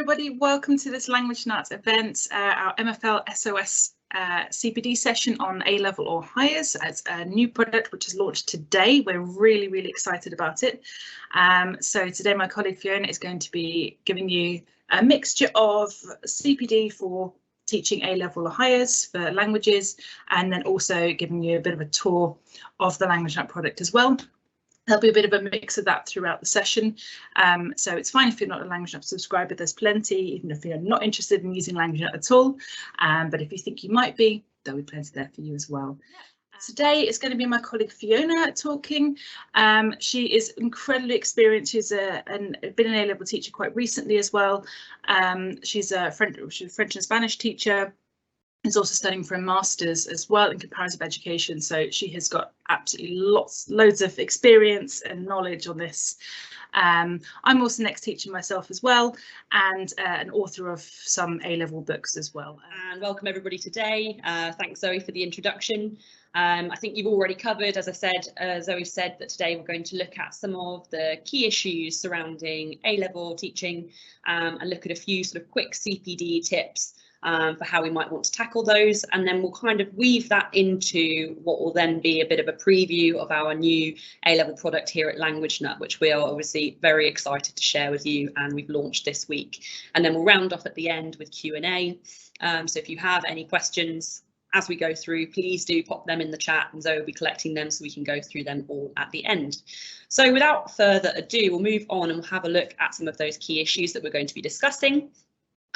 everybody, welcome to this Languagenut event, our MFL SOS CPD session on A-level or higher. It's a new product which is launched today. We're really excited about it. So today my colleague Fiona is going to be giving you a mixture of CPD for teaching A-level or highers for languages, and then also giving you a bit of a tour of the Languagenut product as well. There'll be a bit of a mix of that throughout the session. So it's fine if you're not a Languagenut subscriber, there's plenty, even if you're not interested in using Languagenut at all. But if you think you might be, there'll be plenty there for you as well. Today it's going to be my colleague Fiona talking. She is incredibly experienced. She's been an A-level teacher quite recently as well. She's a French and Spanish teacher. Is also studying for a master's as well in comparative education, so she has got absolutely loads of experience and knowledge on this. I'm also an ex-teacher myself as well, and an author of some A-level books as well. And welcome everybody today. Thanks Zoe for the introduction. I think you've already covered, as I said, Zoe said that today we're going to look at some of the key issues surrounding A-level teaching, and look at a few sort of quick CPD tips for how we might want to tackle those, and then we'll kind of weave that into what will then be a bit of a preview of our new A-level product here at Languagenut, which we are obviously very excited to share with you, and we've launched this week. And then we'll round off at the end with Q&A. So if you have any questions as we go through, please do pop them in the chat, and Zoe will be collecting them so we can go through them all at the end. So without further ado, we'll move on and we'll have a look at some of those key issues that we're going to be discussing.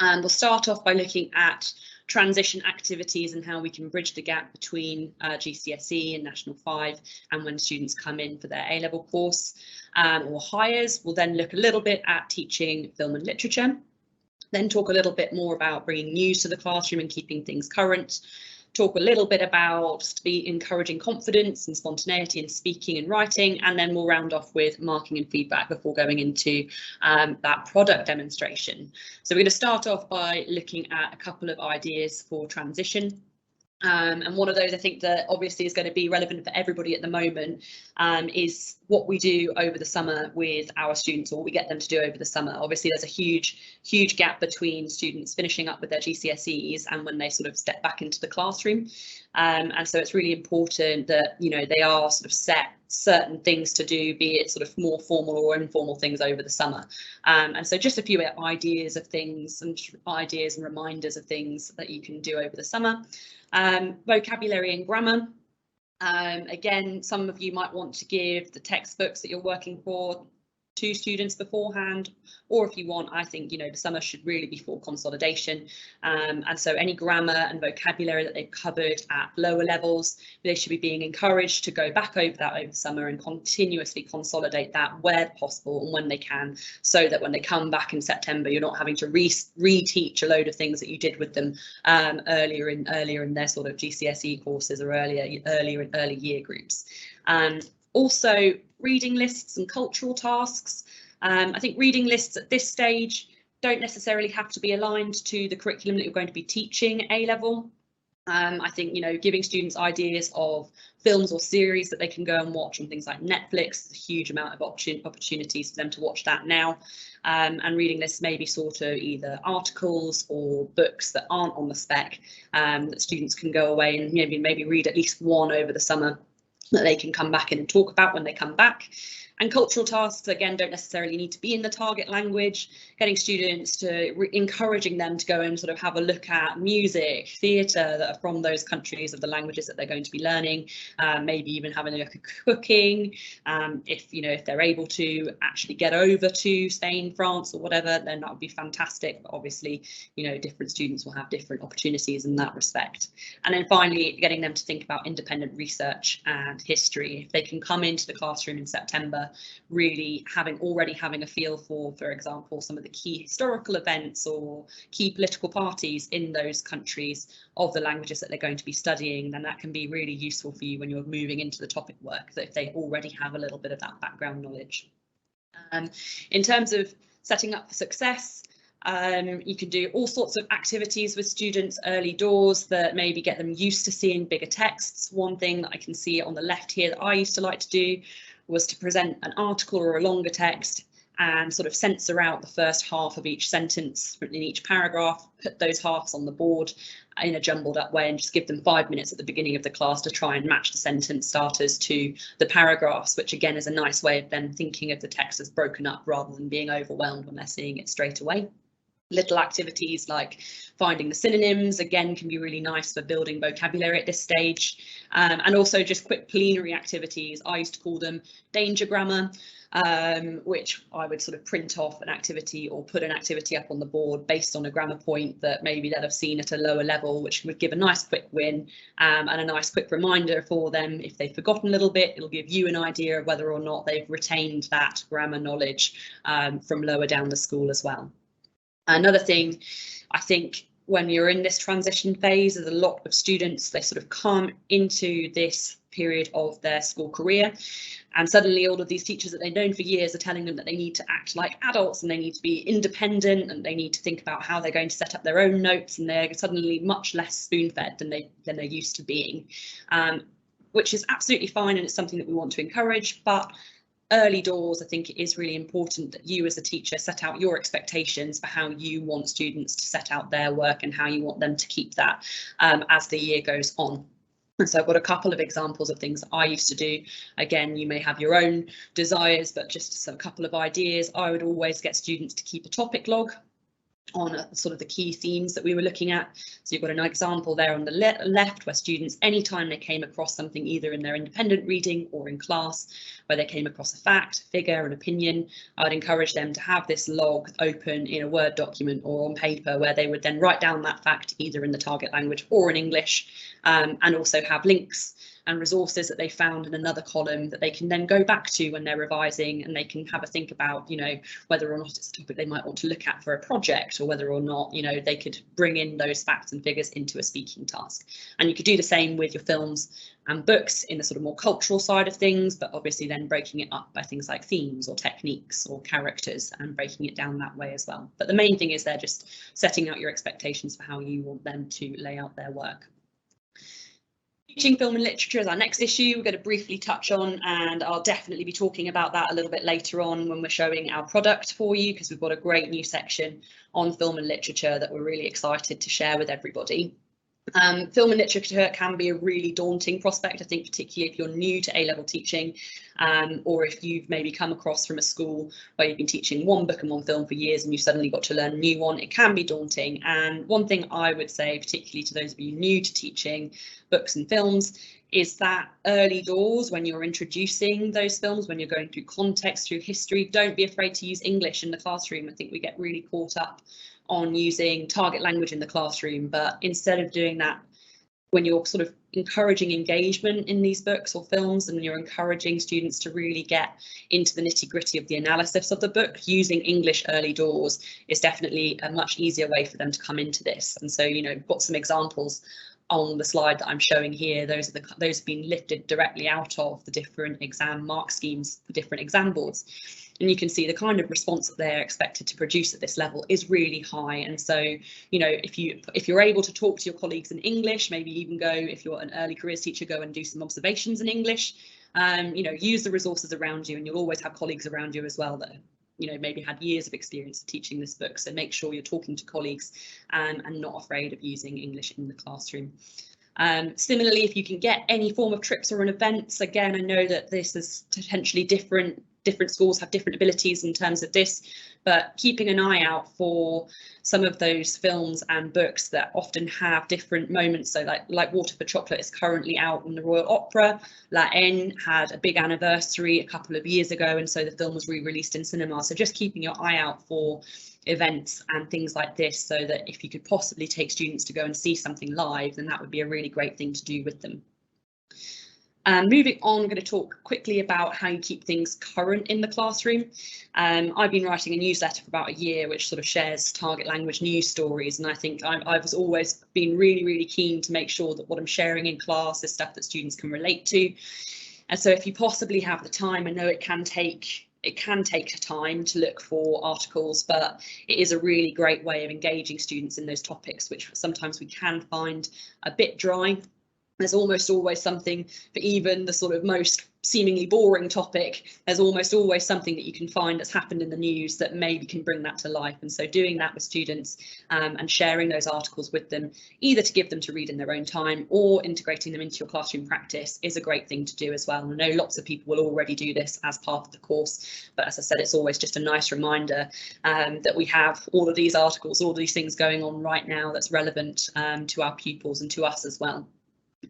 And we'll start off by looking at transition activities and how we can bridge the gap between GCSE and National 5 and when students come in for their A-level course or highers. We'll then look a little bit at teaching film and literature, then talk a little bit more about bringing news to the classroom and keeping things current. Talk a little bit about encouraging confidence and spontaneity in speaking and writing, and then we'll round off with marking and feedback before going into that product demonstration. So we're going to start off by looking at a couple of ideas for transition. And one of those I think that obviously is going to be relevant for everybody at the moment is what we do over the summer with our students, or what we get them to do over the summer. Obviously there's a huge gap between students finishing up with their GCSEs and when they sort of step back into the classroom, and so it's really important that, you know, they are sort of set certain things to do, be it sort of more formal or informal things over the summer. And so just a few ideas of things and ideas and reminders of things that you can do over the summer. Vocabulary and grammar. Again, some of you might want to give the textbooks that you're working for to students beforehand, or if you want, I think, you know, the summer should really be for consolidation, and so any grammar and vocabulary that they've covered at lower levels, they should be being encouraged to go back over that over summer and continuously consolidate that where possible and when they can, so that when they come back in September you're not having to reteach a load of things that you did with them earlier in their sort of GCSE courses or early year groups. Also, reading lists and cultural tasks. I think reading lists at this stage don't necessarily have to be aligned to the curriculum that you're going to be teaching A-level. I think, you know, giving students ideas of films or series that they can go and watch on things like Netflix, a huge amount of opportunities for them to watch that now. And reading lists may be sort of either articles or books that aren't on the spec, that students can go away and maybe read at least one over the summer that they can come back in and talk about when they come back. And cultural tasks, again, don't necessarily need to be in the target language, getting students to encouraging them to go and sort of have a look at music, theatre that are from those countries of the languages that they're going to be learning, maybe even having a look at cooking. If they're able to actually get over to Spain, France or whatever, then that would be fantastic. But obviously, you know, different students will have different opportunities in that respect. And then finally, getting them to think about independent research and history. If they can come into the classroom in September really already having a feel for example, some of the key historical events or key political parties in those countries of the languages that they're going to be studying, then that can be really useful for you when you're moving into the topic work, that if they already have a little bit of that background knowledge. In terms of setting up for success, you can do all sorts of activities with students early doors that maybe get them used to seeing bigger texts. One thing that I can see on the left here that I used to like to do was to present an article or a longer text and sort of censor out the first half of each sentence in each paragraph, put those halves on the board in a jumbled up way, and just give them 5 minutes at the beginning of the class to try and match the sentence starters to the paragraphs, which again is a nice way of them thinking of the text as broken up rather than being overwhelmed when they're seeing it straight away. Little activities like finding the synonyms, again, can be really nice for building vocabulary at this stage. And also just quick plenary activities. I used to call them danger grammar, which I would sort of print off an activity or put an activity up on the board based on a grammar point that maybe they'd have seen at a lower level, which would give a nice quick win and a nice quick reminder for them. If they've forgotten a little bit, it'll give you an idea of whether or not they've retained that grammar knowledge from lower down the school as well. Another thing, I think when you're in this transition phase, there's a lot of students, they sort of come into this period of their school career, and suddenly all of these teachers that they've known for years are telling them that they need to act like adults and they need to be independent and they need to think about how they're going to set up their own notes, and they're suddenly much less spoon-fed than they're used to being, which is absolutely fine, and it's something that we want to encourage. But early doors, I think it is really important that you as a teacher set out your expectations for how you want students to set out their work and how you want them to keep that as the year goes on. And so I've got a couple of examples of things that I used to do. Again, you may have your own desires, but just a couple of ideas. I would always get students to keep a topic log on sort of the key themes that we were looking at. So you've got an example there on the left where students, anytime they came across something either in their independent reading or in class, where they came across a fact, figure, an opinion, I would encourage them to have this log open in a Word document or on paper, where they would then write down that fact either in the target language or in English, and also have links and resources that they found in another column that they can then go back to when they're revising, and they can have a think about, you know, whether or not it's a topic they might want to look at for a project, or whether or not, you know, they could bring in those facts and figures into a speaking task. And you could do the same with your films and books in the sort of more cultural side of things, but obviously then breaking it up by things like themes or techniques or characters and breaking it down that way as well. But the main thing is they're just setting out your expectations for how you want them to lay out their work. Teaching film and literature is our next issue we're going to briefly touch on, and I'll definitely be talking about that a little bit later on when we're showing our product for you, because we've got a great new section on film and literature that we're really excited to share with everybody. Film and literature can be a really daunting prospect, I think, particularly if you're new to A-level teaching, or if you've maybe come across from a school where you've been teaching one book and one film for years and you've suddenly got to learn a new one. It can be daunting. And one thing I would say, particularly to those of you new to teaching books and films, is that early doors, when you're introducing those films, when you're going through context, through history, don't be afraid to use English in the classroom. I think we get really caught up on using target language in the classroom, but instead of doing that, when you're sort of encouraging engagement in these books or films, and you're encouraging students to really get into the nitty-gritty of the analysis of the book, using English early doors is definitely a much easier way for them to come into this. And so, you know, got some examples on the slide that I'm showing here. Those have been lifted directly out of the different exam mark schemes for different exam boards. And you can see the kind of response that they're expected to produce at this level is really high. And so, you know, if you're able to talk to your colleagues in English, maybe even go, if you're an early careers teacher, go and do some observations in English, you know, use the resources around you, and you'll always have colleagues around you as well that, you know, maybe had years of experience teaching this book. So make sure you're talking to colleagues and not afraid of using English in the classroom. Similarly, if you can get any form of trips or an events, again, I know that this is potentially different schools have different abilities in terms of this, but keeping an eye out for some of those films and books that often have different moments. So like Water for Chocolate is currently out in the Royal Opera. La Haine had a big anniversary a couple of years ago, and so the film was re-released in cinema. So just keeping your eye out for events and things like this, so that if you could possibly take students to go and see something live, then that would be a really great thing to do with them. Moving on, I'm going to talk quickly about how you keep things current in the classroom. I've been writing a newsletter for about a year, which sort of shares target language news stories, and I think I've always been really keen to make sure that what I'm sharing in class is stuff that students can relate to. And so if you possibly have the time, I know it can take time to look for articles, but it is a really great way of engaging students in those topics, which sometimes we can find a bit dry. There's almost always something for even the sort of most seemingly boring topic. There's almost always something that you can find that's happened in the news that maybe can bring that to life. And so doing that with students and sharing those articles with them, either to give them to read in their own time or integrating them into your classroom practice, is a great thing to do as well. And I know lots of people will already do this as part of the course, but as I said, it's always just a nice reminder that we have all of these articles, all of these things going on right now that's relevant to our pupils and to us as well.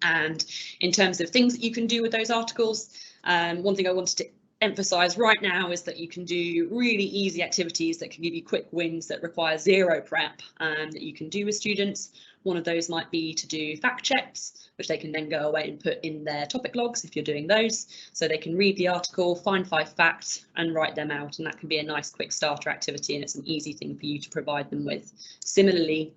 And in terms of things that you can do with those articles, one thing I wanted to emphasize right now is that you can do really easy activities that can give you quick wins that require zero prep that you can do with students. One of those might be to do fact checks, which they can then go away and put in their topic logs if you're doing those. So they can read the article, find 5 facts and write them out. And that can be a nice quick starter activity, and it's an easy thing for you to provide them with. Similarly,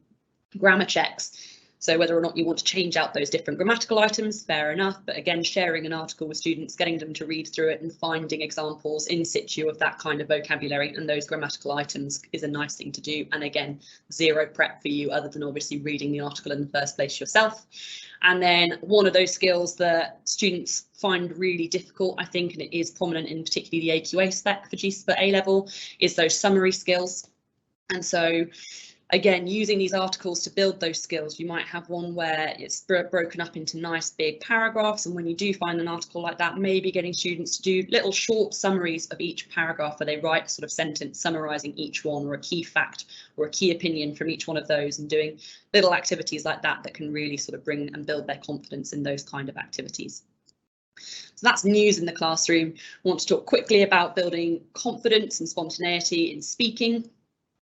grammar checks. So whether or not you want to change out those different grammatical items, fair enough. But again, sharing an article with students, getting them to read through it and finding examples in situ of that kind of vocabulary and those grammatical items is a nice thing to do. And again, zero prep for you other than obviously reading the article in the first place yourself. And then one of those skills that students find really difficult, I think, and it is prominent in particularly the AQA spec for A level, is those summary skills. And so again, using these articles to build those skills, you might have one where it's broken up into nice big paragraphs. And when you do find an article like that, maybe getting students to do little short summaries of each paragraph where they write a sort of sentence summarising each one, or a key fact or a key opinion from each one of those, and doing little activities like that that can really sort of bring and build their confidence in those kind of activities. So that's news in the classroom. I want to talk quickly about building confidence and spontaneity in speaking.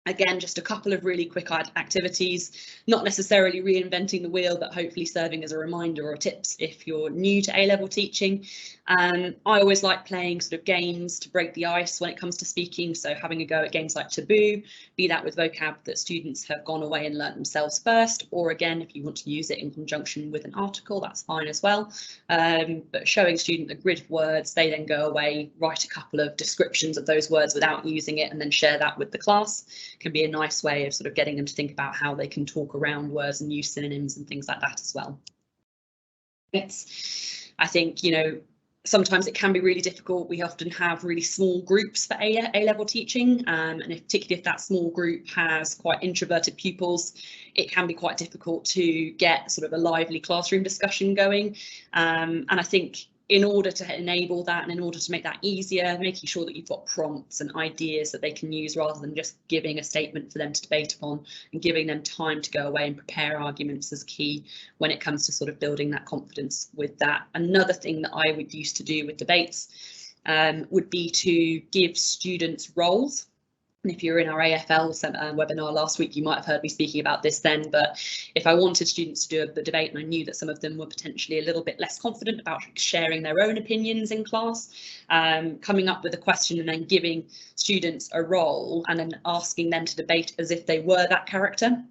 Again, just a couple of really quick activities, not necessarily reinventing the wheel, but hopefully serving as a reminder or tips if you're new to A-level teaching. I always like playing sort of games to break the ice when it comes to speaking. So having a go at games like Taboo, be that with vocab that students have gone away and learnt themselves first, or again, if you want to use it in conjunction with an article, that's fine as well. But showing a student a grid of words, they then go away, write a couple of descriptions of those words without using it, and then share that with the class. Can be a nice way of sort of getting them to think about how they can talk around words and use synonyms and things like that as well. I think, you know, sometimes it can be really difficult. We often have really small groups for A-level teaching, and particularly if that small group has quite introverted pupils, it can be quite difficult to get sort of a lively classroom discussion going. And I think in order to enable that and in order to make that easier, making sure that you've got prompts and ideas that they can use rather than just giving a statement for them to debate upon, and giving them time to go away and prepare arguments is key when it comes to sort of building that confidence with that. Another thing that I would used to do with debates would be to give students roles. And if you're in our AFL webinar last week, you might have heard me speaking about this then, but if I wanted students to do a debate and I knew that some of them were potentially a little bit less confident about sharing their own opinions in class, coming up with a question and then giving students a role and then asking them to debate as if they were that character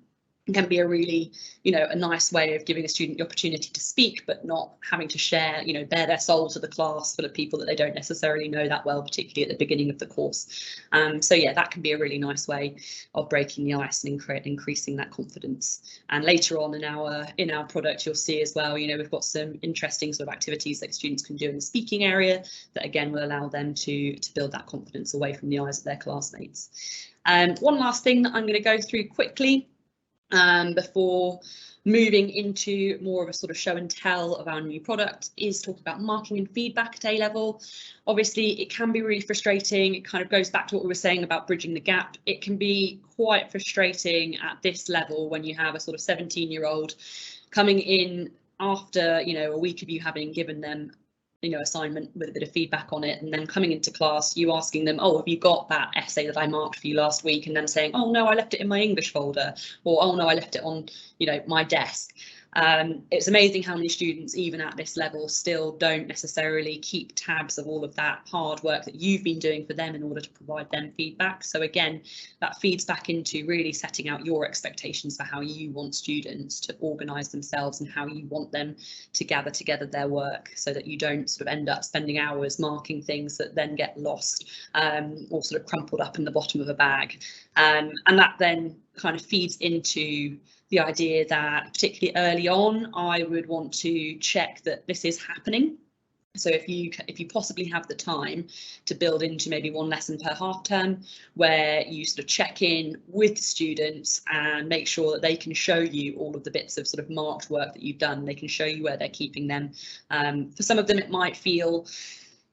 can be a really, you know, a nice way of giving a student the opportunity to speak, but not having to share, you know, bare their soul to the class full of people that they don't necessarily know that well, particularly at the beginning of the course. So yeah, that can be a really nice way of breaking the ice and increasing that confidence. And later on in our product, you'll see as well, you know, we've got some interesting sort of activities that students can do in the speaking area that again will allow them to build that confidence away from the eyes of their classmates. One last thing that I'm going to go through quickly before moving into more of a sort of show and tell of our new product is talk about marking and feedback at A-level. Obviously, it can be really frustrating. It kind of goes back to what we were saying about bridging the gap. It can be quite frustrating at this level when you have a sort of 17-year-old coming in after, you know, a week of you having given them, you know, assignment with a bit of feedback on it, and then coming into class, you asking them, oh, have you got that essay that I marked for you last week? And then saying, oh no, I left it in my English folder, or oh no, I left it on, you know, my desk. It's amazing how many students, even at this level, still don't necessarily keep tabs of all of that hard work that you've been doing for them in order to provide them feedback. So again, that feeds back into really setting out your expectations for how you want students to organise themselves and how you want them to gather together their work, so that you don't sort of end up spending hours marking things that then get lost or sort of crumpled up in the bottom of a bag. And that then kind of feeds into the idea that particularly early on, I would want to check that this is happening. So if you possibly have the time to build into maybe one lesson per half term, where you sort of check in with students and make sure that they can show you all of the bits of sort of marked work that you've done. They can show you where they're keeping them. For some of them, it might feel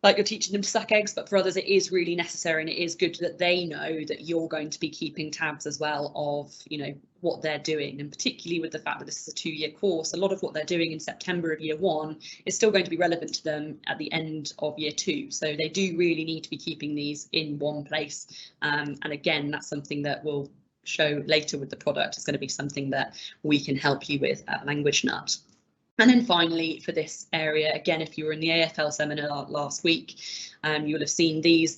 like you're teaching them to suck eggs, but for others it is really necessary, and it is good that they know that you're going to be keeping tabs as well of, you know, what they're doing. And particularly with the fact that this is a 2-year course, a lot of what they're doing in September of year 1 is still going to be relevant to them at the end of year 2. So they do really need to be keeping these in one place. And again, that's something that we'll show later with the product. It's going to be something that we can help you with at Languagenut. And then finally, for this area, again, if you were in the AFL seminar last week, you will have seen these.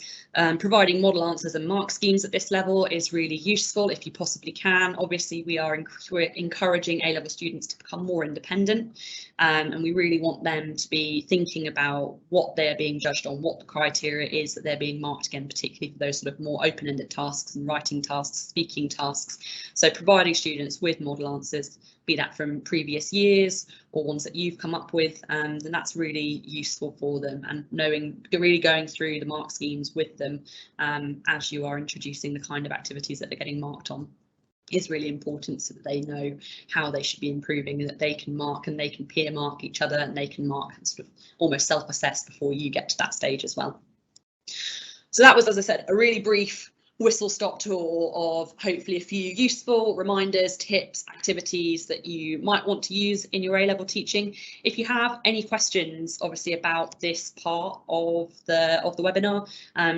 Providing model answers and mark schemes at this level is really useful if you possibly can. Obviously, we're encouraging A-level students to become more independent, and we really want them to be thinking about what they're being judged on, what the criteria is that they're being marked again, particularly for those sort of more open-ended tasks and writing tasks, speaking tasks. So providing students with model answers, be that from previous years or ones that you've come up with, then that's really useful for them. And really going through the mark schemes with them as you are introducing the kind of activities that they're getting marked on is really important, so that they know how they should be improving, and that they can mark and they can peer mark each other, and they can mark and sort of almost self-assess before you get to that stage as well. So that was, as I said, a really brief whistle-stop tour of hopefully a few useful reminders, tips, activities that you might want to use in your A-level teaching. If you have any questions, obviously, about this part of the webinar,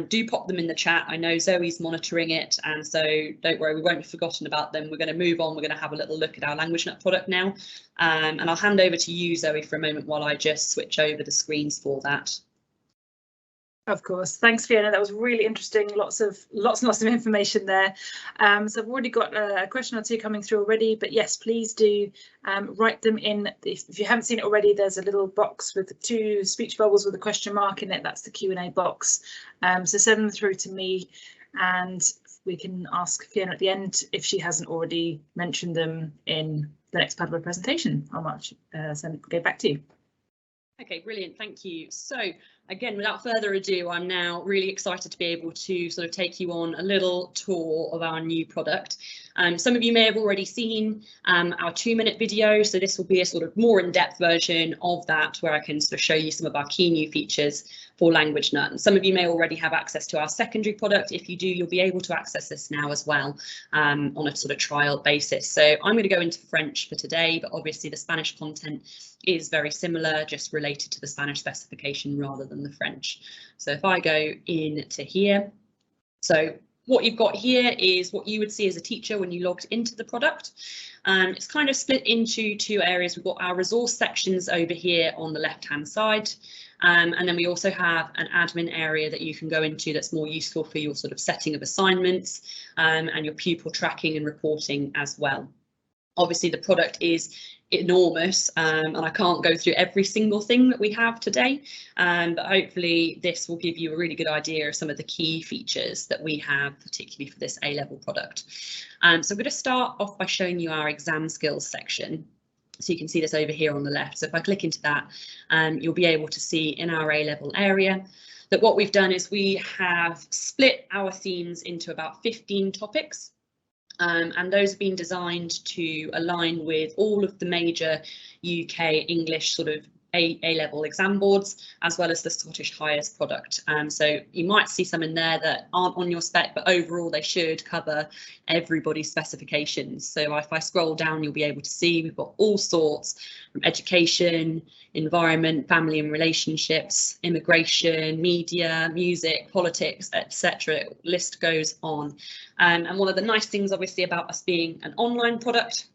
do pop them in the chat. I know Zoe's monitoring it, and so don't worry, we won't have forgotten about them. We're going to move on. We're going to have a little look at our Languagenut product now, and I'll hand over to you, Zoe, for a moment while I just switch over the screens for that. Of course. Thanks, Fiona. That was really interesting. Lots and lots of information there. So I've already got a question or two coming through already, but yes, please do write them in. If you haven't seen it already, there's a little box with 2 speech bubbles with a question mark in it. That's the Q&A box. So send them through to me, and we can ask Fiona at the end if she hasn't already mentioned them in the next part of the presentation. I'll go back to you. Okay, brilliant. Thank you. So again, without further ado, I'm now really excited to be able to sort of take you on a little tour of our new product. Some of you may have already seen our 2-minute video, so this will be a sort of more in-depth version of that, where I can sort of show you some of our key new features for Languagenut. And some of you may already have access to our secondary product. If you do, you'll be able to access this now as well on a sort of trial basis. So I'm going to go into French for today, but obviously the Spanish content is very similar, just related to the Spanish specification rather than the French. So if I go into here, so what you've got here is what you would see as a teacher when you logged into the product. It's kind of split into 2 areas. We've got our resource sections over here on the left-hand side. And then we also have an admin area that you can go into that's more useful for your sort of setting of assignments and your pupil tracking and reporting as well. Obviously, the product is enormous, and I can't go through every single thing that we have today, but hopefully this will give you a really good idea of some of the key features that we have, particularly for this A-level product. So I'm going to start off by showing you our exam skills section. So you can see this over here on the left. So if I click into that, you'll be able to see in our A-level area that what we've done is we have split our themes into about 15 topics. And those have been designed to align with all of the major UK English sort of A-level exam boards, as well as the Scottish Highest product. So you might see some in there that aren't on your spec, but overall they should cover everybody's specifications. So if I scroll down, you'll be able to see we've got all sorts from education, environment, family and relationships, immigration, media, music, politics, etc. List goes on. And one of the nice things, obviously, about us being an online product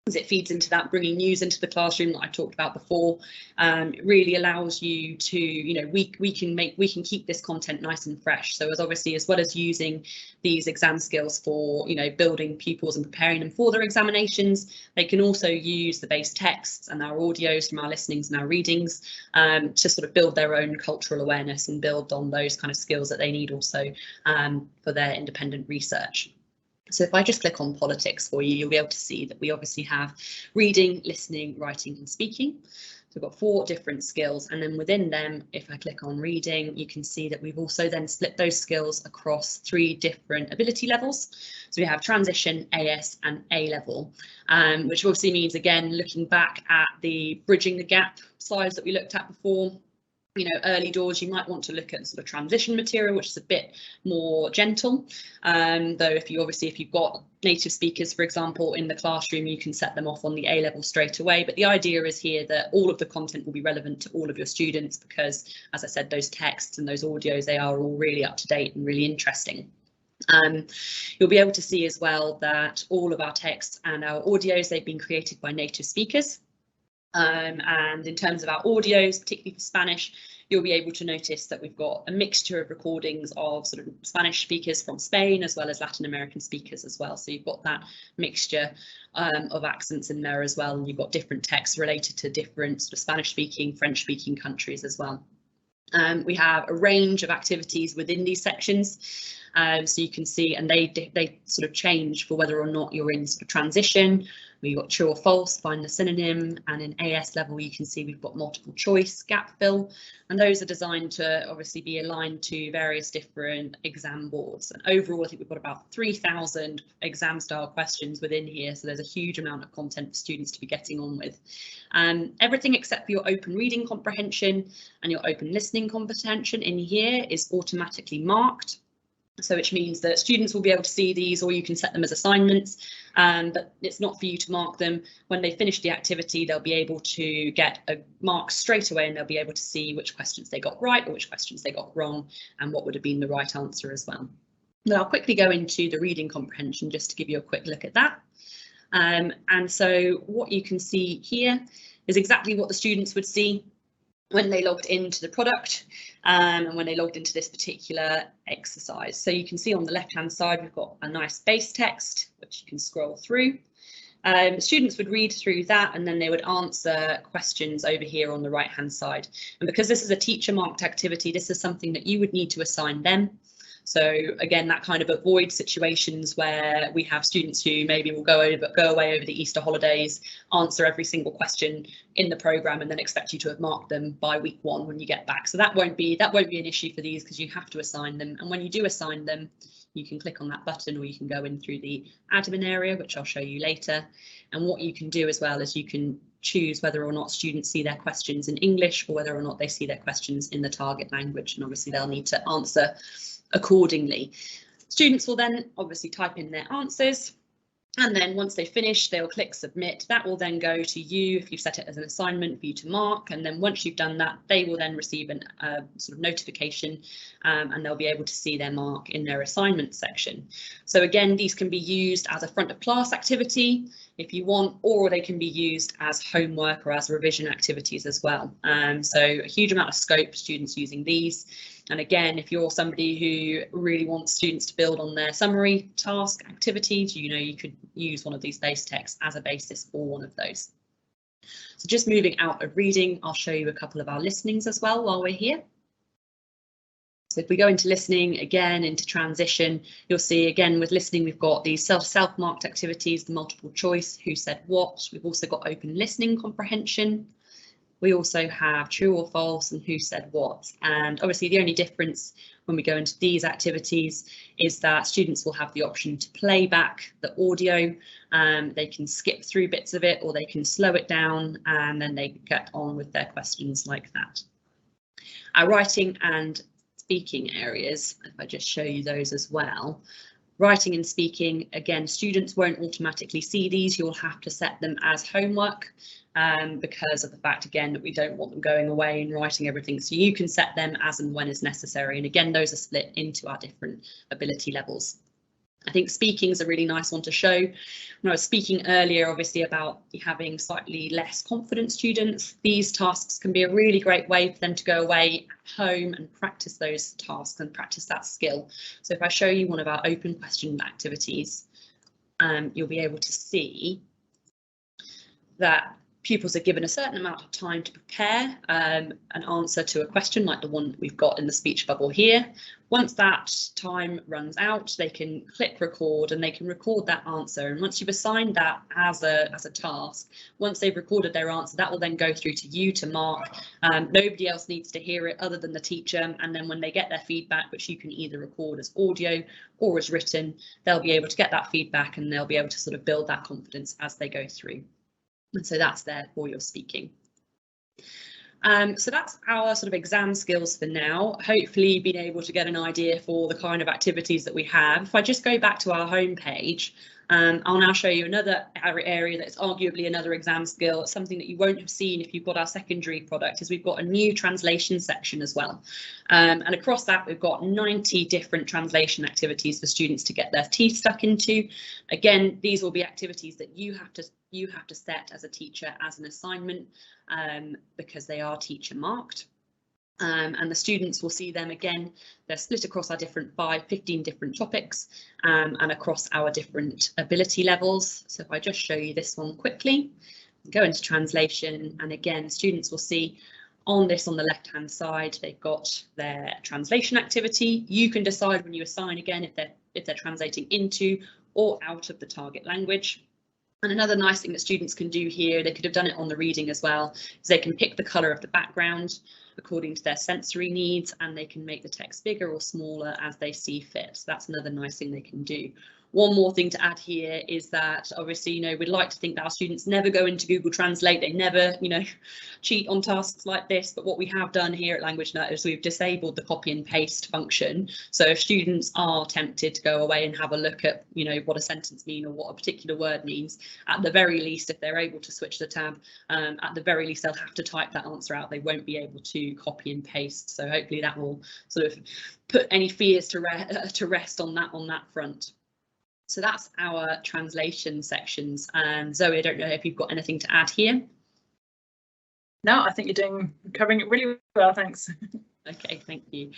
as it feeds into that, bringing news into the classroom that I talked about before, it really allows you to, you know, we can keep this content nice and fresh. So as well as using these exam skills for, you know, building pupils and preparing them for their examinations, they can also use the base texts and our audios from our listenings and our readings to sort of build their own cultural awareness and build on those kind of skills that they need also for their independent research. So if I just click on politics for you, you'll be able to see that we obviously have reading, listening, writing and speaking. So we've got 4 different skills, and then within them, if I click on reading, you can see that we've also then split those skills across 3 different ability levels. So we have transition, AS and A level, which obviously means, again, looking back at the bridging the gap slides that we looked at before, you know, early doors, you might want to look at sort of transition material, which is a bit more gentle. Though if you've got native speakers, for example, in the classroom, you can set them off on the A level straight away. But the idea is here that all of the content will be relevant to all of your students because, as I said, those texts and those audios, they are all really up to date and really interesting. You'll be able to see as well that all of our texts and our audios, they've been created by native speakers. And in terms of our audios, particularly for Spanish, you'll be able to notice that we've got a mixture of recordings of sort of Spanish speakers from Spain as well as Latin American speakers as well. So you've got that mixture of accents in there as well, and you've got different texts related to different sort of Spanish speaking, French speaking countries as well. We have a range of activities within these sections. So you can see, and they sort of change for whether or not you're in sort of transition. We've got true or false, find the synonym, and in AS level you can see we've got multiple choice, gap fill, and those are designed to obviously be aligned to various different exam boards. And overall, I think we've got about 3,000 exam style questions within here, so there's a huge amount of content for students to be getting on with. Everything except for your open reading comprehension and your open listening comprehension in here is automatically marked. So which means that students will be able to see these, or you can set them as assignments, but it's not for you to mark them. When they finish the activity, they'll be able to get a mark straight away, and they'll be able to see which questions they got right or which questions they got wrong and what would have been the right answer as well. Now I'll quickly go into the reading comprehension just to give you a quick look at that. And so what you can see here is exactly what the students would see when they logged into the product and when they logged into this particular exercise. So you can see on the left hand side we've got a nice base text which you can scroll through. Students would read through that and then they would answer questions over here on the right hand side. And because this is a teacher marked activity, this is something that you would need to assign them. So again, that kind of avoids situations where we have students who maybe will go away over the Easter holidays, answer every single question in the programme and then expect you to have marked them by week 1 when you get back. So that won't be an issue for these because you have to assign them. And when you do assign them, you can click on that button or you can go in through the admin area, which I'll show you later. And what you can do as well is you can choose whether or not students see their questions in English or whether or not they see their questions in the target language. And obviously they'll need to answer accordingly. Students will then obviously type in their answers, and then once they finish, they'll click submit. That will then go to you if you've set it as an assignment for you to mark, and then once you've done that, they will then receive a sort of notification and they'll be able to see their mark in their assignment section. So again, these can be used as a front of class activity if you want, or they can be used as homework or as revision activities as well. So a huge amount of scope for students using these. And again, if you're somebody who really wants students to build on their summary task activities, you could use one of these base texts as a basis for one of those. So just moving out of reading, I'll show you a couple of our listenings as well while we're here. So if we go into listening, again into transition, you'll see again with listening we've got these self-marked activities, the multiple choice, who said what. We've also got open listening comprehension. We also have true or false and who said what. And obviously the only difference when we go into these activities is that students will have the option to play back the audio. They can skip through bits of it or they can slow it down and then they get on with their questions like that. Our writing and speaking areas, if I just show you those as well. Writing and speaking, again, students won't automatically see these. You'll have to set them as homework because of the fact, again, that we don't want them going away and writing everything. So you can set them as and when is necessary. And again, those are split into our different ability levels. I think speaking is a really nice one to show. When I was speaking earlier, obviously, about having slightly less confident students, these tasks can be a really great way for them to go away at home and practice those tasks and practice that skill. So if I show you one of our open question activities, you'll be able to see that pupils are given a certain amount of time to prepare an answer to a question like the one that we've got in the speech bubble here. Once that time runs out, they can click record and they can record that answer. And once you've assigned that as a task, once they've recorded their answer, that will then go through to you to mark. Nobody else needs to hear it other than the teacher. And then when they get their feedback, which you can either record as audio or as written, they'll be able to get that feedback and they'll be able to sort of build that confidence as they go through. And so that's there for your speaking. So that's our sort of exam skills for now. Hopefully being able to get an idea for the kind of activities that we have. If I just go back to our home page, I'll now show you another area that's arguably another exam skill. It's something that you won't have seen if you've got our secondary product, is we've got a new translation section as well. And across that, we've got 90 different translation activities for students to get their teeth stuck into. Again, these will be activities that you have to set as a teacher as an assignment because they are teacher marked. And the students will see them again. They're split across our 15 different topics and across our different ability levels. So if I just show you this one quickly, go into translation, and again, students will see on this on the left hand side, they've got their translation activity. You can decide when you assign again if they're translating into or out of the target language. And another nice thing that students can do here, they could have done it on the reading as well, is they can pick the colour of the background according to their sensory needs, and they can make the text bigger or smaller as they see fit. So that's another nice thing they can do. One more thing to add here is that obviously, you know, we'd like to think that our students never go into Google Translate, they never, you know, cheat on tasks like this. But what we have done here at Languagenut is we've disabled the copy and paste function. So if students are tempted to go away and have a look at, you know, what a sentence means or what a particular word means, at the very least, if they're able to switch the tab, at the very least, they'll have to type that answer out. They won't be able to copy and paste. So hopefully that will sort of put any fears to rest on that front. So that's our translation sections. And Zoe, I don't know if you've got anything to add here. No, I think you're covering it really well, thanks. Okay, thank you.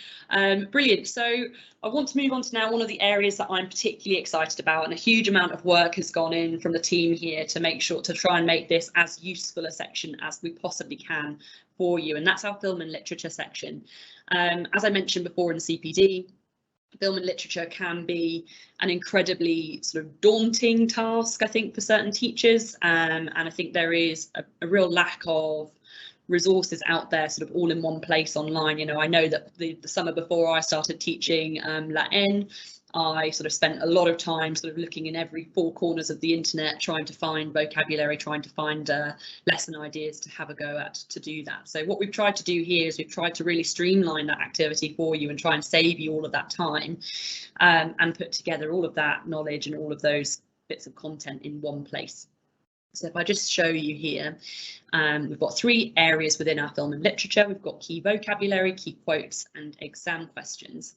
Brilliant. So I want to move on to now one of the areas that I'm particularly excited about, and a huge amount of work has gone in from the team here to make sure to try and make this as useful a section as we possibly can for you, and that's our film and literature section. As I mentioned before in CPD, film and literature can be an incredibly sort of daunting task, I think, for certain teachers, and I think there is a real lack of resources out there sort of all in one place online. You know, I know that the summer before I started teaching Latin, I sort of spent a lot of time sort of looking in every four corners of the internet, trying to find vocabulary, trying to find lesson ideas to have a go at to do that. So what we've tried to do here is we've tried to really streamline that activity for you and try and save you all of that time and put together all of that knowledge and all of those bits of content in one place. So if I just show you here, we've got three areas within our film and literature. We've got key vocabulary, key quotes, and exam questions.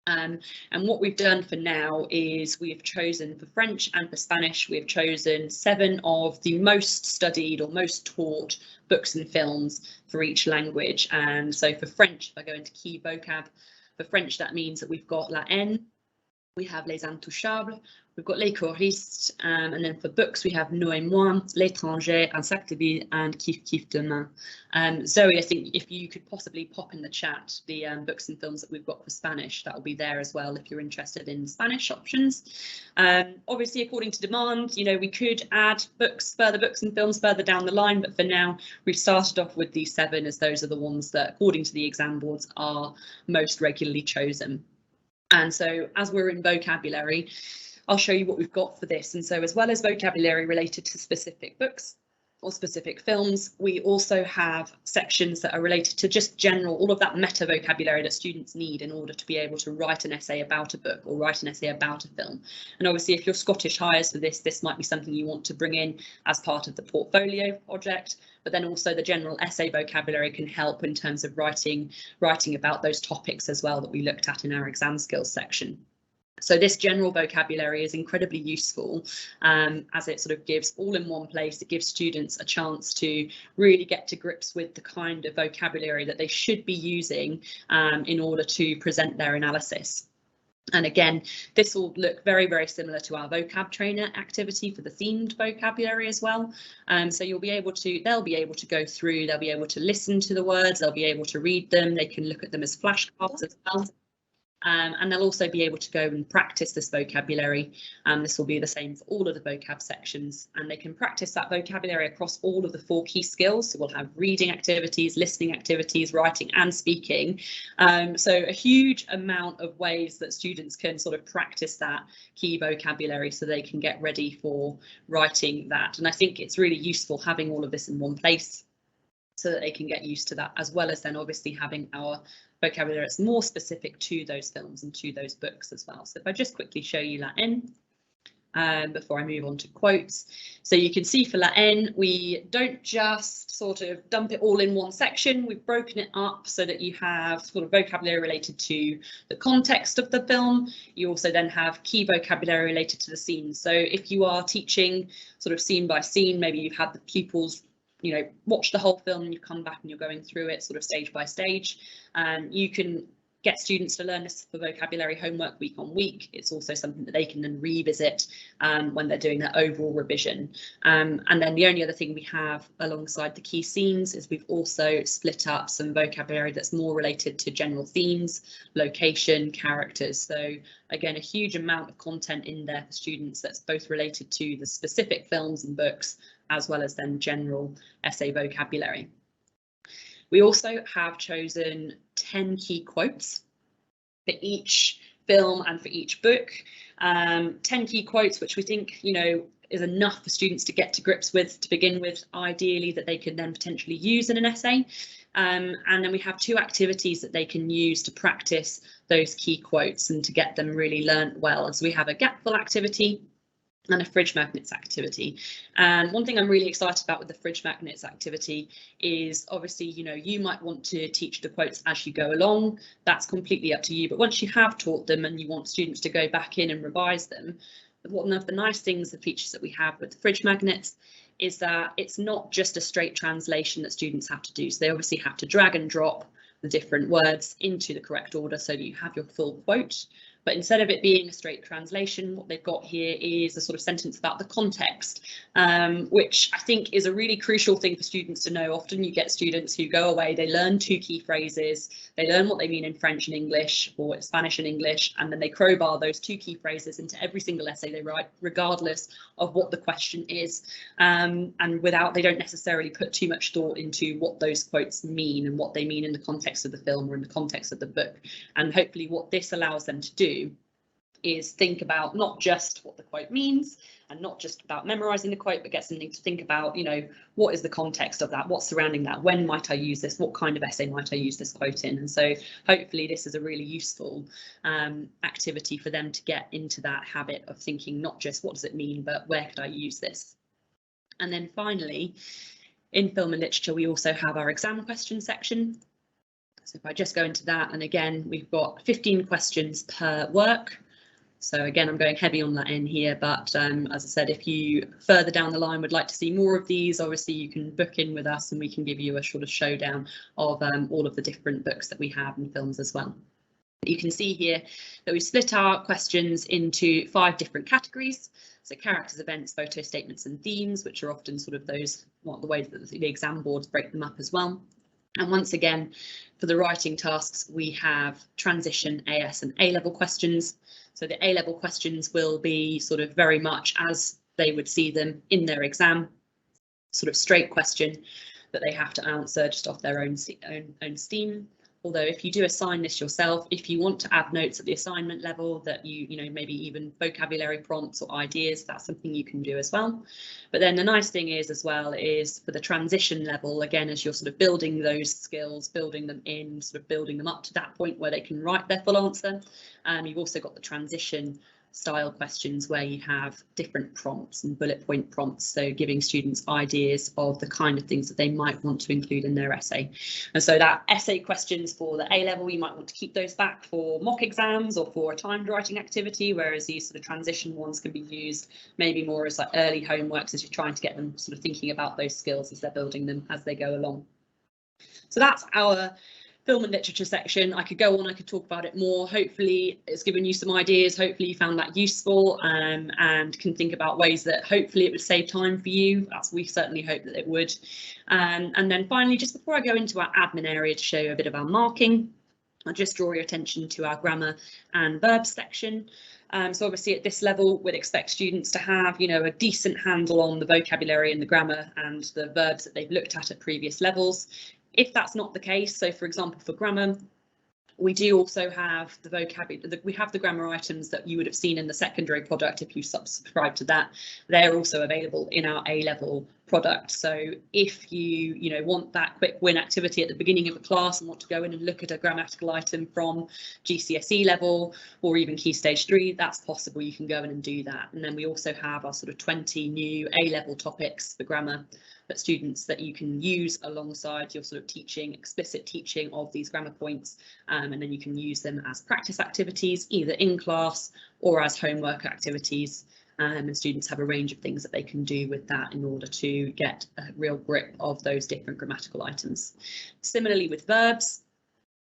And what we've done for now is we have chosen for French and for Spanish, we have chosen 7 of the most studied or most taught books and films for each language. And so for French, if I go into key vocab, for French, that means that we've got La Haine, we have Les Intouchables, we've got Les Choristes, and then for books we have Nous et Moi, L'Étranger, Un Sac de Vie, and Kif Kif Demain. Zoe, I think if you could possibly pop in the chat the books and films that we've got for Spanish, that will be there as well if you're interested in Spanish options. Obviously, according to demand, you know, we could add further books and films further down the line, but for now we've started off with these 7 as those are the ones that, according to the exam boards, are most regularly chosen. And so as we're in vocabulary, I'll show you what we've got for this. And so as well as vocabulary related to specific books or specific films, we also have sections that are related to just general, all of that meta vocabulary that students need in order to be able to write an essay about a book or write an essay about a film. And obviously, if you're Scottish hires for this might be something you want to bring in as part of the portfolio project. But then also the general essay vocabulary can help in terms of writing about those topics as well that we looked at in our exam skills section. So this general vocabulary is incredibly useful as it sort of gives all in one place. It gives students a chance to really get to grips with the kind of vocabulary that they should be using in order to present their analysis. And again, this will look very, very similar to our vocab trainer activity for the themed vocabulary as well. So they'll be able to go through, they'll be able to listen to the words, they'll be able to read them, they can look at them as flashcards as well. And they'll also be able to go and practice this vocabulary. This will be the same for all of the vocab sections, and they can practice that vocabulary across all of the 4 key skills. So we'll have reading activities, listening activities, writing and speaking. So a huge amount of ways that students can sort of practice that key vocabulary so they can get ready for writing that. And I think it's really useful having all of this in one place so that they can get used to that, as well as then obviously having our vocabulary that's more specific to those films and to those books as well. So if I just quickly show you Latin before I move on to quotes. So you can see for Latin, we don't just sort of dump it all in one section. We've broken it up so that you have sort of vocabulary related to the context of the film. You also then have key vocabulary related to the scene. So if you are teaching sort of scene by scene, maybe you've had the pupils watch the whole film and you come back and you're going through it sort of stage by stage. You can get students to learn this for vocabulary homework week on week. It's also something that they can then revisit when they're doing their overall revision. And then the only other thing we have alongside the key scenes is we've also split up some vocabulary that's more related to general themes, location, characters. So again, a huge amount of content in there for students that's both related to the specific films and books, as well as then general essay vocabulary. We also have chosen 10 key quotes for each film and for each book. 10 key quotes, which we think, is enough for students to get to grips with to begin with, ideally, that they can then potentially use in an essay. And then we have 2 activities that they can use to practice those key quotes and to get them really learnt well. And so we have a gapful activity and a fridge magnets activity. And one thing I'm really excited about with the fridge magnets activity is obviously, you might want to teach the quotes as you go along. That's completely up to you. But once you have taught them and you want students to go back in and revise them, one of the nice things, the features that we have with the fridge magnets is that it's not just a straight translation that students have to do. So they obviously have to drag and drop the different words into the correct order so that you have your full quote. But instead of it being a straight translation, what they've got here is a sort of sentence about the context, which I think is a really crucial thing for students to know. Often you get students who go away, they learn 2 key phrases, they learn what they mean in French and English or Spanish and English, and then they crowbar those 2 key phrases into every single essay they write, regardless of what the question is. And they don't necessarily put too much thought into what those quotes mean and what they mean in the context of the film or in the context of the book. And hopefully what this allows them to do is think about not just what the quote means and not just about memorizing the quote, but get something to think about, what is the context of that, what's surrounding that, when might I use this, what kind of essay might I use this quote in. And so hopefully this is a really useful activity for them to get into that habit of thinking not just what does it mean, but where could I use this. And then finally, in film and literature, we also have our exam question section. So if I just go into that, and again, we've got 15 questions per work. So again, I'm going heavy on Latin here, but as I said, if you further down the line would like to see more of these, obviously you can book in with us and we can give you a sort of showdown of all of the different books that we have and films as well. You can see here that we split our questions into 5 different categories. So characters, events, photo statements and themes, which are often sort of those, the ways that the exam boards break them up as well. And once again, for the writing tasks, we have transition, AS and A-level questions. So the A-level questions will be sort of very much as they would see them in their exam, sort of straight question that they have to answer just off their own steam. Although if you do assign this yourself, if you want to add notes at the assignment level that maybe even vocabulary prompts or ideas, that's something you can do as well. But then the nice thing is as well is for the transition level, again, as you're sort of building those skills, building them in, sort of building them up to that point where they can write their full answer. You've also got the transition style questions where you have different prompts and bullet point prompts, so giving students ideas of the kind of things that they might want to include in their essay. And so that essay questions for the A level, you might want to keep those back for mock exams or for a timed writing activity, whereas these sort of transition ones can be used maybe more as like early homeworks as you're trying to get them sort of thinking about those skills as they're building them as they go along. So that's our Film and literature section, I could go on, I could talk about it more. Hopefully it's given you some ideas, hopefully you found that useful, and can think about ways that hopefully it would save time for you. That's, we certainly hope that it would. And then finally, just before I go into our admin area to show you a bit of our marking, I'll just draw your attention to our grammar and verbs section. So obviously at this level, we'd expect students to have, you know, a decent handle on the vocabulary and the grammar and the verbs that they've looked at previous levels. If that's not the case, so for example, for grammar, we do also have the vocabulary, we have the grammar items that you would have seen in the secondary product if you subscribe to that. They're also available in our A-level product. So if you want that quick win activity at the beginning of a class and want to go in and look at a grammatical item from GCSE level or even Key Stage 3, that's possible. You can go in and do that. And then we also have our sort of 20 new A-level topics for grammar that students that you can use alongside your sort of teaching, explicit teaching of these grammar points, and then you can use them as practice activities either in class or as homework activities. And students have a range of things that they can do with that in order to get a real grip of those different grammatical items. Similarly with verbs,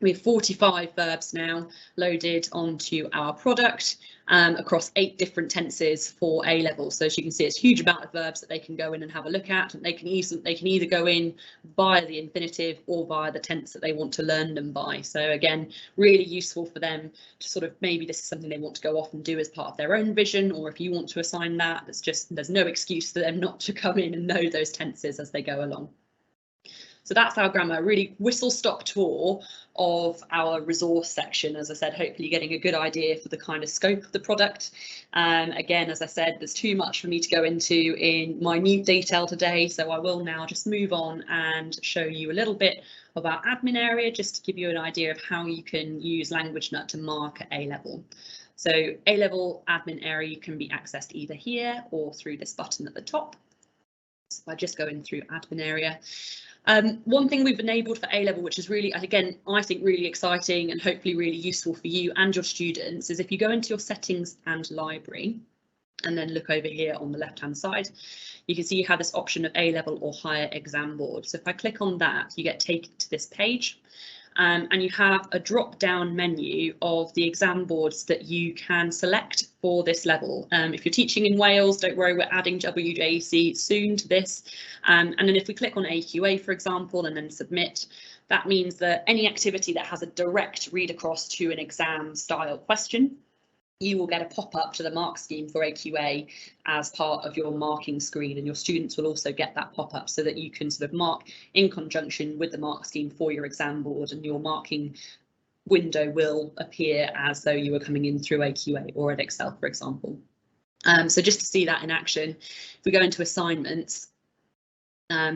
we have 45 verbs now loaded onto our product across 8 different tenses for A level. So as you can see, it's a huge amount of verbs that they can go in and have a look at, and they can either go in via the infinitive or via the tense that they want to learn them by. So again, really useful for them to sort of, maybe this is something they want to go off and do as part of their own vision, or if you want to assign that, there's no excuse for them not to come in and know those tenses as they go along. So that's our grammar, really whistle-stop tour of our resource section. As I said, hopefully getting a good idea for the kind of scope of the product. Again, as I said, there's too much for me to go into in minute detail today, so I will now just move on and show you a little bit of our admin area, just to give you an idea of how you can use Languagenut to mark at A level. So A level admin area can be accessed either here or through this button at the top. So if I just go in through admin area. One thing we've enabled for A level, which is really, again, I think really exciting and hopefully really useful for you and your students, is if you go into your settings and library and then look over here on the left hand side, you can see you have this option of A level or higher exam board. So if I click on that, you get taken to this page. And you have a drop down menu of the exam boards that you can select for this level. If you're teaching in Wales, don't worry, we're adding WJEC soon to this. And then if we click on AQA, for example, and then submit, that means that any activity that has a direct read across to an exam style question, you will get a pop-up to the mark scheme for AQA as part of your marking screen, and your students will also get that pop-up so that you can sort of mark in conjunction with the mark scheme for your exam board, and your marking window will appear as though you were coming in through AQA or Excel, for example. So just to see that in action, if we go into assignments,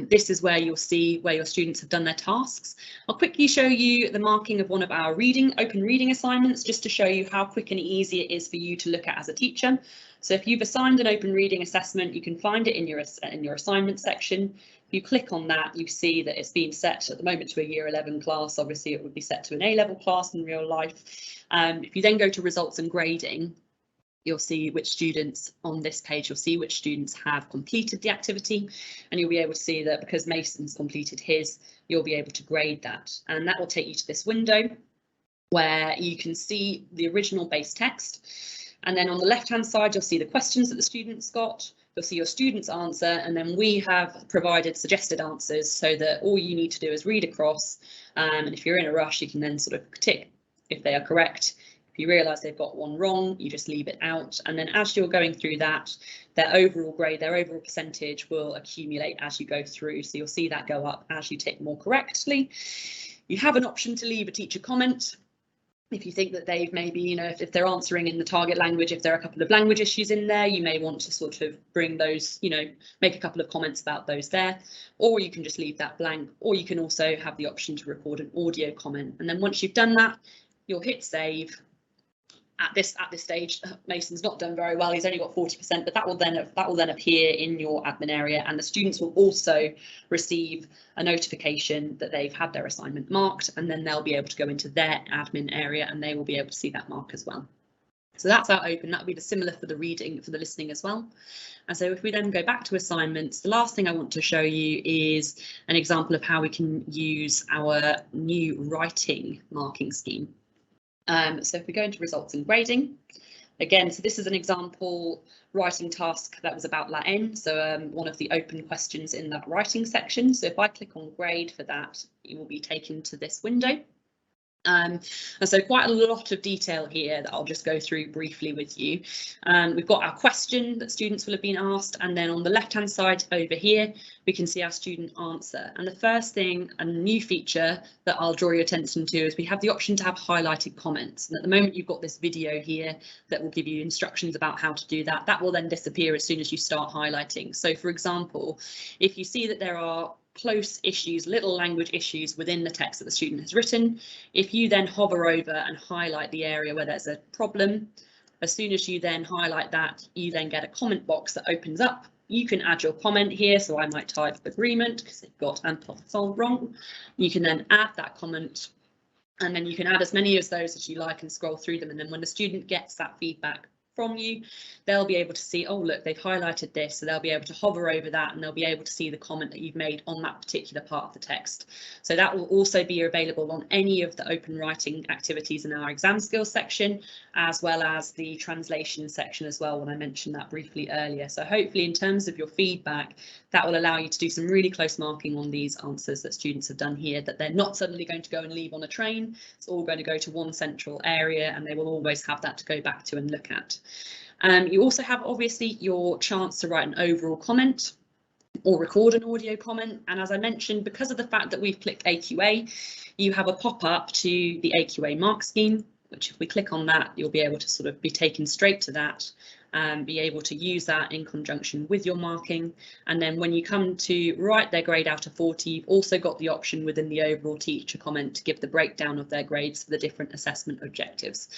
this is where you'll see where your students have done their tasks. I'll quickly show you the marking of one of our open reading assignments, just to show you how quick and easy it is for you to look at as a teacher. So if you've assigned an open reading assessment, you can find it in your assignment section. If you click on that, you see that it's being set at the moment to a year 11 class. Obviously, it would be set to an A-level class in real life. If you then go to results and grading, you'll see which students on this page, you'll see which students have completed the activity, and you'll be able to see that because Mason's completed his, you'll be able to grade that. And that will take you to this window where you can see the original base text. And then on the left hand side, you'll see the questions that the students got. You'll see your student's answer, and then we have provided suggested answers so that all you need to do is read across. And if you're in a rush, you can then sort of tick if they are correct. If you realise they've got one wrong, you just leave it out. And then as you're going through that, their overall grade, their overall percentage will accumulate as you go through. So you'll see that go up as you tick more correctly. You have an option to leave a teacher comment. If you think that they've maybe, if they're answering in the target language, if there are a couple of language issues in there, you may want to sort of bring those, make a couple of comments about those there, or you can just leave that blank, or you can also have the option to record an audio comment. And then once you've done that, you'll hit save. At this stage, Mason's not done very well. He's only got 40%, but that will then appear in your admin area, and the students will also receive a notification that they've had their assignment marked, and then they'll be able to go into their admin area and they will be able to see that mark as well. So that's our open. That would be the similar for the reading, for the listening as well. And so if we then go back to assignments, the last thing I want to show you is an example of how we can use our new writing marking scheme. So if we go into results and grading, again, so this is an example writing task that was about La N, so one of the open questions in that writing section. So if I click on grade for that, you will be taken to this window. And so quite a lot of detail here that I'll just go through briefly with you. We've got our question that students will have been asked, and then on the left hand side over here we can see our student answer. And the first thing, a new feature that I'll draw your attention to, is we have the option to have highlighted comments, and at the moment you've got this video here that will give you instructions about how to do that. That will then disappear as soon as you start highlighting. So for example, if you see that there are close issues, little language issues within the text that the student has written, if you then hover over and highlight the area where there's a problem, as soon as you then highlight that, you then get a comment box that opens up. You can add your comment here, so I might type agreement because it got topical wrong. You can then add that comment, and then you can add as many of those as you like and scroll through them, and then when the student gets that feedback from you, they'll be able to see, oh look, they've highlighted this, so they'll be able to hover over that and they'll be able to see the comment that you've made on that particular part of the text. So that will also be available on any of the open writing activities in our exam skills section, as well as the translation section as well, when I mentioned that briefly earlier. So hopefully in terms of your feedback, that will allow you to do some really close marking on these answers that students have done here, that they're not suddenly going to go and leave on a train. It's all going to go to one central area and they will always have that to go back to and look at. You also have obviously your chance to write an overall comment or record an audio comment, and as I mentioned, because of the fact that we've clicked AQA, you have a pop-up to the AQA mark scheme, which if we click on that, you'll be able to sort of be taken straight to that and be able to use that in conjunction with your marking. And then when you come to write their grade out of 40, you've also got the option within the overall teacher comment to give the breakdown of their grades for the different assessment objectives.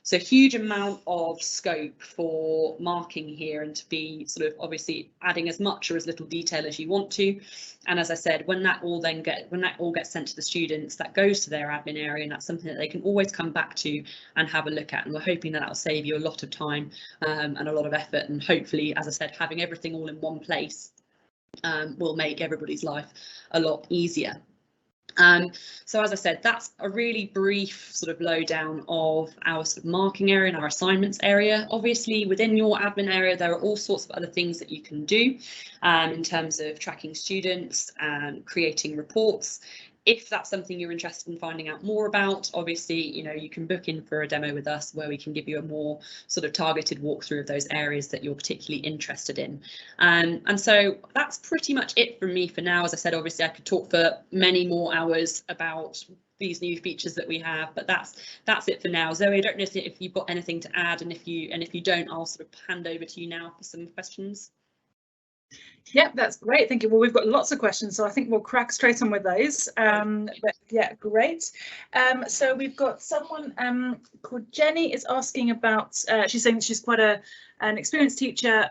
So huge amount of scope for marking here, and to be sort of obviously adding as much or as little detail as you want to. And as I said, when that all gets sent to the students, that goes to their admin area, and that's something that they can always come back to and have a look at. And we're hoping that will save you a lot of time and a lot of effort, and hopefully, as I said, having everything all in one place will make everybody's life a lot easier. So as I said, that's a really brief sort of lowdown of our sort of marking area and our assignments area. Obviously, within your admin area, there are all sorts of other things that you can do in terms of tracking students and creating reports. If that's something you're interested in finding out more about, obviously, you know, you can book in for a demo with us where we can give you a more sort of targeted walkthrough of those areas that you're particularly interested in. And so that's pretty much it from me for now. As I said, obviously, I could talk for many more hours about these new features that we have, but that's it for now. Zoe, I don't know if you've got anything to add, and if you don't, I'll sort of hand over to you now for some questions. Yeah, that's great. Thank you. Well, we've got lots of questions, so I think we'll crack straight on with those. But yeah, great. So we've got someone called Jenny is asking about, she's saying she's quite an experienced teacher.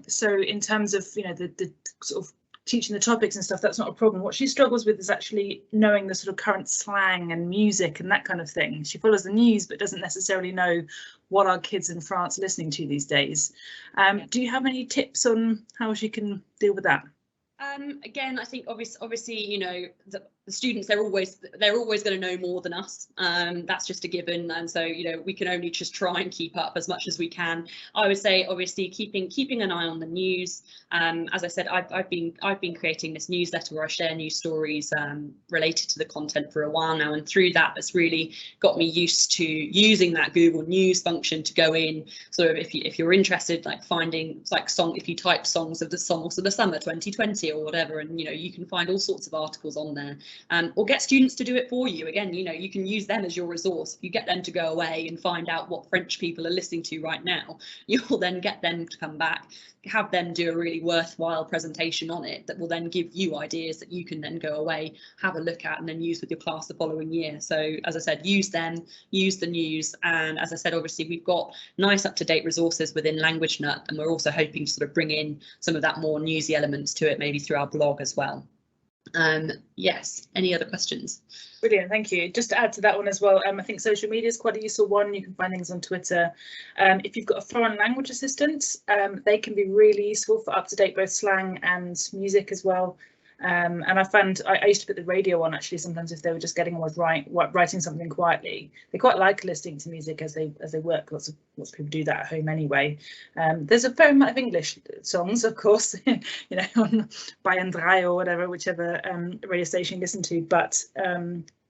So in terms of, you know, the sort of teaching the topics and stuff, that's not a problem. What she struggles with is actually knowing the sort of current slang and music and that kind of thing. She follows the news but doesn't necessarily know what our kids in France are listening to these days. Do you have any tips on how she can deal with that? Again, I think obviously, you know, the students, they're always going to know more than us. That's just a given, and so, you know, we can only just try and keep up as much as we can. I would say obviously keeping an eye on the news. As I said, I've been creating this newsletter where I share news stories related to the content for a while now, and through that, it's really got me used to using that Google News function to go in. Sort of if you're interested, like finding like if you type songs of the summer 2020 or whatever, and you know, you can find all sorts of articles on there. Or get students to do it for you. Again, you know, you can use them as your resource. If you get them to go away and find out what French people are listening to right now, you'll then get them to come back, have them do a really worthwhile presentation on it that will then give you ideas that you can then go away, have a look at, and then use with your class the following year. So as I said, use them, use the news, and as I said, obviously we've got nice up-to-date resources within Languagenut, and we're also hoping to sort of bring in some of that more newsy elements to it, maybe through our blog as well. Yes, any other questions? Brilliant, thank you. Just to add to that one as well, I think social media is quite a useful one. You can find things on Twitter. If you've got a foreign language assistant, they can be really useful for up-to-date both slang and music as well. And I found I used to put the radio on actually sometimes if they were just getting on with writing something quietly. They quite like listening to music as they work. Lots of people do that at home anyway. There's a fair amount of English songs, of course, you know, on Bayern 3 or whatever, whichever radio station you listen to, but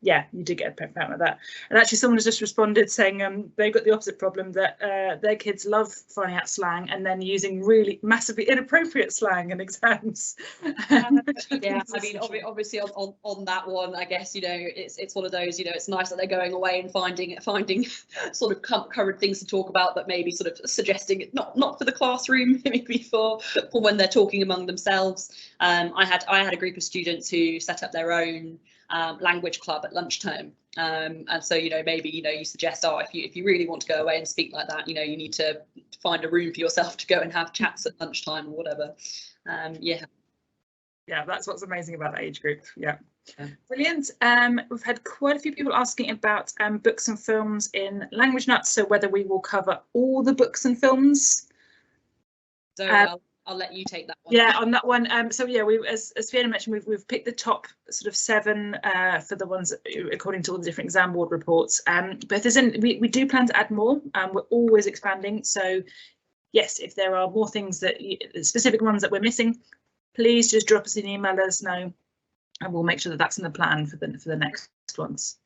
yeah, you do get a fair amount of that. And actually someone has just responded saying they've got the opposite problem, that their kids love finding out slang and then using really massively inappropriate slang in exams. Yeah, I mean, obviously on that one, I guess, you know, it's one of those, you know, it's nice that they're going away and finding sort of current things to talk about, but maybe sort of suggesting it not for the classroom, maybe for when they're talking among themselves. I had a group of students who set up their own language club at lunchtime, and so, you know, maybe, you know, you suggest, oh, if you really want to go away and speak like that, you know, you need to find a room for yourself to go and have chats at lunchtime or whatever. Yeah, that's what's amazing about that age group. Yeah. Brilliant. We've had quite a few people asking about books and films in Languagenut, so whether we will cover all the books and films. So I'll let you take that one. Yeah, on that one. So yeah, as Fiona mentioned, we've picked the top sort of 7 for the ones according to all the different exam board reports. But if there's we do plan to add more. We're always expanding. So yes, if there are more things that specific ones that we're missing, please just drop us an email, let us know, and we'll make sure that that's in the plan for the next ones.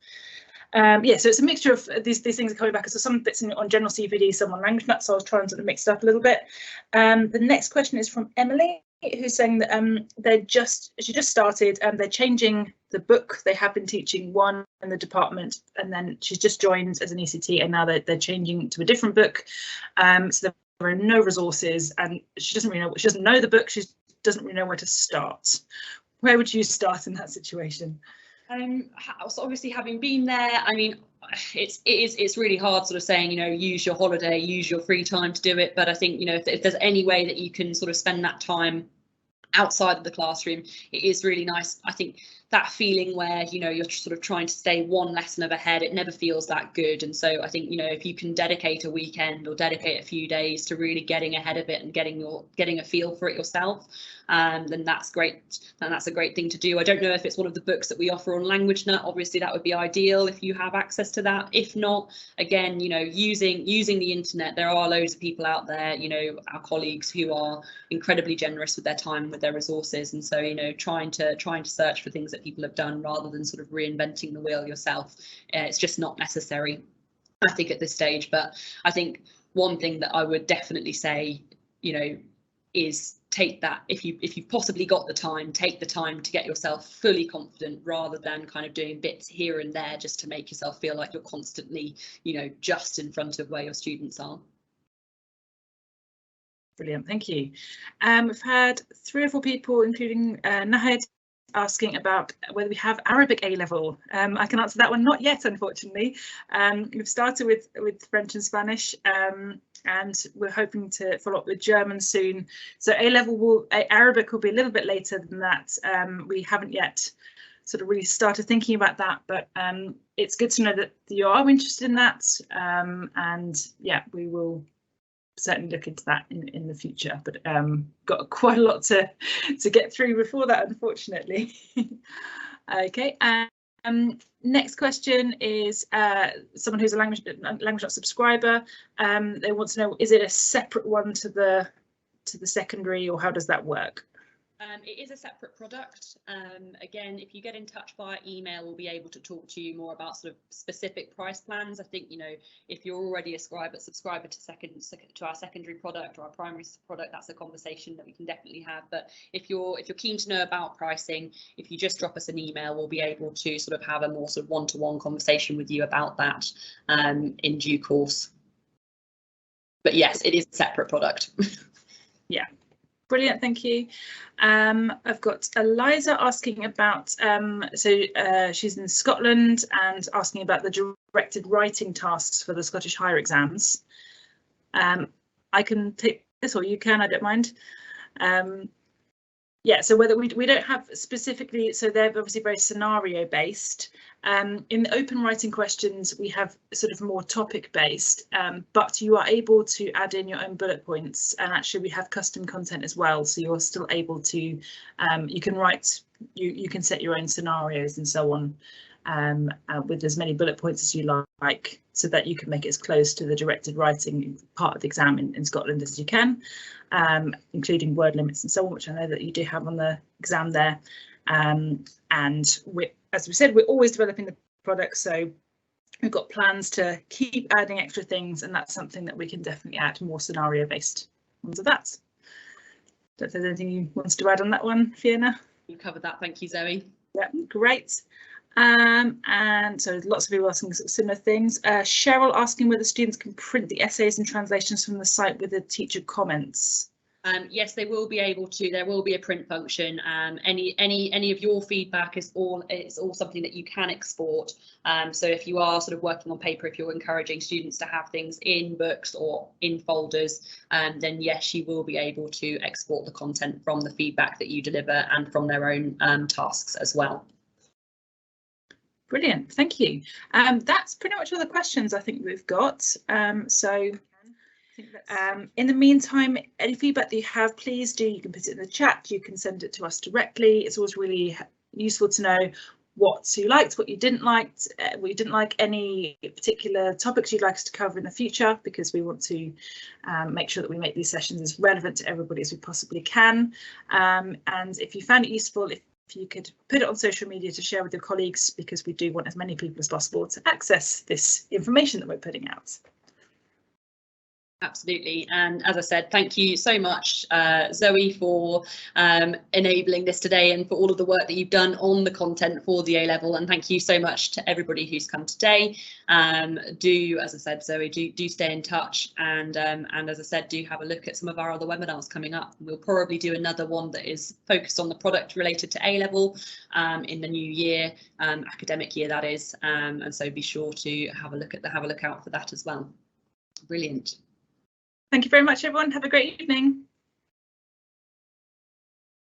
Yeah, so it's a mixture of these things are coming back. So some bits on general CPD, some on Languagenut, so I was trying to sort of mix it up a little bit. The next question is from Emily, who's saying that she just started and they're changing the book. They have been teaching one in the department, and then she's just joined as an ECT, and now they're changing to a different book. So there are no resources, and she doesn't know the book. She doesn't really know where to start. Where would you start in that situation? So obviously, having been there, I mean, it's really hard sort of saying, you know, use your holiday, use your free time to do it. But I think, you know, if there's any way that you can sort of spend that time outside of the classroom, it is really nice. I think that feeling where, you know, you're sort of trying to stay one lesson ahead, it never feels that good. And so I think, you know, if you can dedicate a weekend or dedicate a few days to really getting ahead of it and getting a feel for it yourself, then that's great. And that's a great thing to do. I don't know if it's one of the books that we offer on Languagenut. Obviously, that would be ideal if you have access to that. If not, again, you know, using the internet, there are loads of people out there, you know, our colleagues who are incredibly generous with their time and with their resources. And so, you know, trying to search for things that people have done rather than sort of reinventing the wheel yourself. It's just not necessary, I think, at this stage. But I think one thing that I would definitely say, you know, is take that, if you've possibly got the time, take the time to get yourself fully confident rather than kind of doing bits here and there just to make yourself feel like you're constantly, you know, just in front of where your students are. Brilliant, thank you. We've had 3 or 4 people, including Nahid, asking about whether we have Arabic A-level. I can answer that one, not yet, unfortunately. We've started with French and Spanish, and we're hoping to follow up with German soon. So A-level Arabic will be a little bit later than that. We haven't yet sort of really started thinking about that, but it's good to know that you are interested in that, and yeah, we will certainly look into that in the future, but got quite a lot to get through before that, unfortunately. Okay, next question is someone who's a Languagenut subscriber. They want to know, is it a separate one to the secondary, or how does that work? It is a separate product. Again, if you get in touch via email, we'll be able to talk to you more about sort of specific price plans. I think, you know, if you're already a subscriber to our secondary product or our primary product, that's a conversation that we can definitely have. But if you're keen to know about pricing, if you just drop us an email, we'll be able to sort of have a more sort of one-to-one conversation with you about that in due course. But yes, it is a separate product. Yeah. Brilliant, thank you. I've got Eliza asking about, she's in Scotland and asking about the directed writing tasks for the Scottish Higher exams. I can take this, or you can, I don't mind. Yeah, so whether we don't have specifically, so they're obviously very scenario based. In the open writing questions, we have sort of more topic based, but you are able to add in your own bullet points, and actually we have custom content as well. So you're still able to, you can write, you can set your own scenarios and so on, with as many bullet points as you like, so that you can make it as close to the directed writing part of the exam in Scotland as you can, including word limits and so on, which I know that you do have on the exam there. And as we said, we're always developing the product, so we've got plans to keep adding extra things, and that's something that we can definitely add more scenario based ones of that. Don't know if there's anything you want to add on that one, Fiona? You covered that, thank you, Zoe. Yeah, great. And so lots of people asking similar things. Cheryl asking whether students can print the essays and translations from the site with the teacher comments. Yes, they will be able to. There will be a print function. Any of your feedback is all something that you can export. So if you are sort of working on paper, if you're encouraging students to have things in books or in folders, then yes, you will be able to export the content from the feedback that you deliver and from their own tasks as well. Brilliant, thank you. That's pretty much all the questions I think we've got. In the meantime, any feedback that you have, please do. You can put it in the chat, you can send it to us directly. It's always really useful to know what you liked, what you didn't like, any particular topics you'd like us to cover in the future, because we want to make sure that we make these sessions as relevant to everybody as we possibly can. And if you found it useful, if you could put it on social media to share with your colleagues, because we do want as many people as possible to access this information that we're putting out. Absolutely, and as I said, thank you so much, Zoe, for enabling this today and for all of the work that you've done on the content for the A-level, and thank you so much to everybody who's come today. Do, as I said, Zoe, do stay in touch, and as I said, do have a look at some of our other webinars coming up. We'll probably do another one that is focused on the product related to A-level in the new year, academic year that is, and so be sure to have a look out for that as well. Brilliant. Thank you very much, everyone. Have a great evening.